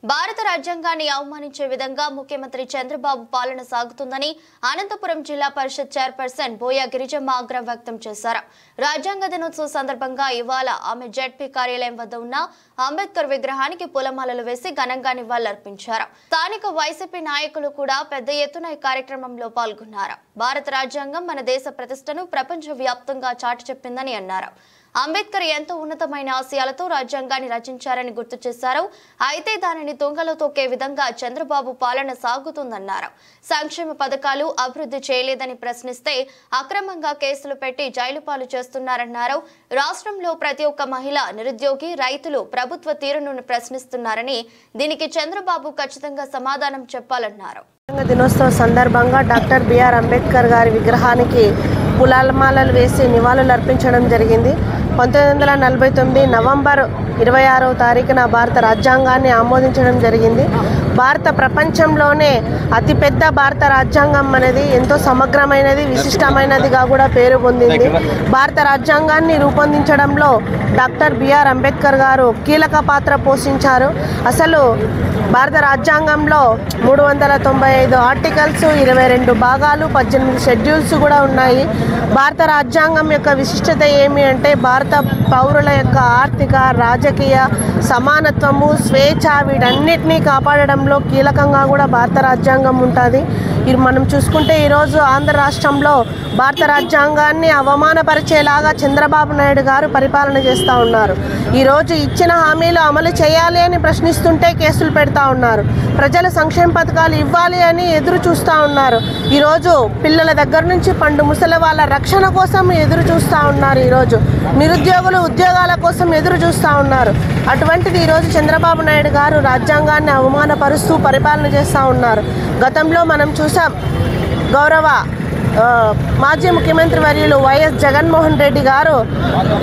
భారత రాజ్యాంగాన్ని అవమానించే విధంగా ముఖ్యమంత్రి చంద్రబాబు పాలన సాగుతుందని అనంతపురం జిల్లా పరిషత్ చైర్పర్సన్ బోయ గిరిజమ్మ ఆగ్రహం వ్యక్తం చేశారు. రాజ్యాంగ దినోత్సవం సందర్భంగా ఇవాళ ఆమె జెడ్పీ కార్యాలయం వద్ద ఉన్న అంబేద్కర్ విగ్రహానికి పూలమాలలు వేసి ఘనంగా నివాళులర్పించారు. స్థానిక వైసీపీ నాయకులు కూడా పెద్ద ఎత్తున ఈ కార్యక్రమంలో పాల్గొన్నారు. భారత రాజ్యాంగం మన దేశ ప్రతిష్టను ప్రపంచ వ్యాప్తంగా చాటి చెప్పిందని అన్నారు. అంబేద్కర్ ఎంతో ఉన్నతమైన ఆశయాలతో రాజ్యాంగాన్ని రచించారని గుర్తు చేశారు. అయితే దానిని దొంగలో తొక్కే విధంగా చంద్రబాబు పాలన సాగుతుందన్నారు. సంక్షేమ పథకాలు అభివృద్ధి చేయలేదని ప్రశ్నిస్తే అక్రమంగా కేసులు పెట్టి జైలు పాలు చేస్తున్నారన్నారు. రాష్ట్రంలో ప్రతి ఒక్క మహిళ, నిరుద్యోగి, రైతులు ప్రభుత్వ తీరును ప్రశ్నిస్తున్నారని, దీనికి చంద్రబాబు ఖచ్చితంగా సమాధానం చెప్పాలన్నారు. దినోత్సవ సందర్భంగా డాక్టర్ బిఆర్ అంబేద్కర్ గారి విగ్రహానికి పూలమాలలు వేసి నివాళులు అర్పించడం జరిగింది. 1949 నవంబర్ 26వ తారీఖున భారత రాజ్యాంగాన్ని ఆమోదించడం జరిగింది. భారత ప్రపంచంలోనే అతిపెద్ద భారత రాజ్యాంగం అనేది ఎంతో సమగ్రమైనది, విశిష్టమైనదిగా కూడా పేరు పొందింది. భారత రాజ్యాంగాన్ని రూపొందించడంలో డాక్టర్ బిఆర్ అంబేద్కర్ గారు కీలక పాత్ర పోషించారు. అసలు భారత రాజ్యాంగంలో 395 ఆర్టికల్స్, 22 భాగాలు, 18 షెడ్యూల్స్ కూడా ఉన్నాయి. భారత రాజ్యాంగం యొక్క విశిష్టత ఏమి అంటే భారత పౌరుల యొక్క ఆర్థిక, రాజకీయ సమానత్వము, స్వేచ్ఛ వీటన్నిటినీ కాపాడడంలో కీలకంగా కూడా భారత రాజ్యాంగం ఉంటుంది. ఇది మనం చూసుకుంటే ఈరోజు ఆంధ్ర రాష్ట్రంలో భారత రాజ్యాంగాన్ని అవమానపరిచేలాగా చంద్రబాబు నాయుడు గారు పరిపాలన చేస్తూ ఉన్నారు. ఈరోజు ఇచ్చిన హామీలు అమలు చేయాలి అని ప్రశ్నిస్తుంటే కేసులు పెడతా ఉన్నారు. ప్రజల సంక్షేమ పథకాలు ఇవ్వాలి అని ఎదురు చూస్తూ ఉన్నారు. ఈరోజు పిల్లల దగ్గర నుంచి పండు ముసలి వాళ్ళ రక్షణ కోసం ఎదురు చూస్తూ ఉన్నారు. ఈరోజు నిరుద్యోగులు ఉద్యోగాల కోసం ఎదురు చూస్తూ ఉన్నారు. అటువంటిది ఈరోజు చంద్రబాబు నాయుడు గారు రాజ్యాంగాన్ని అవమానపరుస్తూ పరిపాలన చేస్తూ ఉన్నారు. గతంలో మనం చూసాం, గౌరవ మాజీ ముఖ్యమంత్రి వర్యులు వైఎస్ జగన్మోహన్ రెడ్డి గారు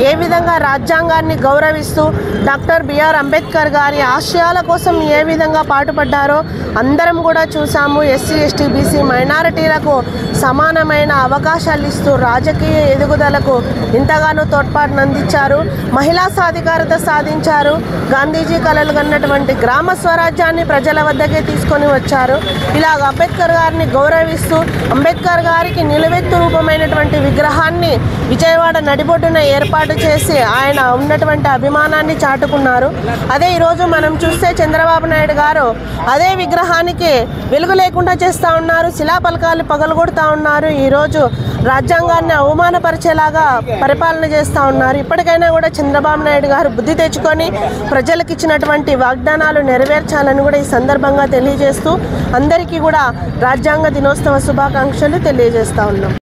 ఏ విధంగా రాజ్యాంగాన్ని గౌరవిస్తూ డాక్టర్ బిఆర్ అంబేద్కర్ గారి ఆశయాల కోసం ఏ విధంగా పాటుపడ్డారో అందరం కూడా చూసాము. ఎస్సీ, ఎస్టీ, బీసీ మైనారిటీలకు సమానమైన అవకాశాలు ఇస్తూ రాజకీయ ఎదుగుదలకు ఎంతగానో తోడ్పాటును అందించారు. మహిళా సాధికారత సాధించారు. గాంధీజీ కలలు కన్నటువంటి గ్రామ స్వరాజ్యాన్ని ప్రజల వద్దకే తీసుకొని వచ్చారు. ఇలాగ అంబేద్కర్ గారిని గౌరవిస్తూ అంబేద్కర్ గారికి నిలువెత్తు రూపమైనటువంటి విగ్రహాన్ని విజయవాడ నడిబొడ్డున ఏర్పాటు చేసి ఆయన ఉన్నటువంటి అభిమానాన్ని చాటుకున్నారు. అదే ఈరోజు మనం చూస్తే చంద్రబాబు నాయుడు గారు అదే విగ్రహానికి వెలుగు లేకుండా చేస్తూ ఉన్నారు. శిలాఫలకాలు పగలగొడుతూ ఉన్నారు. ఈరోజు రాజ్యాంగాన్ని అవమానపరిచేలాగా పరిపాలన చేస్తూ ఉన్నారు. ఇప్పటికైనా కూడా చంద్రబాబు నాయుడు గారు బుద్ధి తెచ్చుకొని ప్రజలకు ఇచ్చినటువంటి వాగ్దానాలు నెరవేర్చాలని కూడా ఈ సందర్భంగా తెలియజేస్తూ అందరికీ కూడా రాజ్యాంగ దినోత్సవ శుభాకాంక్షలు తెలియజేస్తా ఉన్నాం.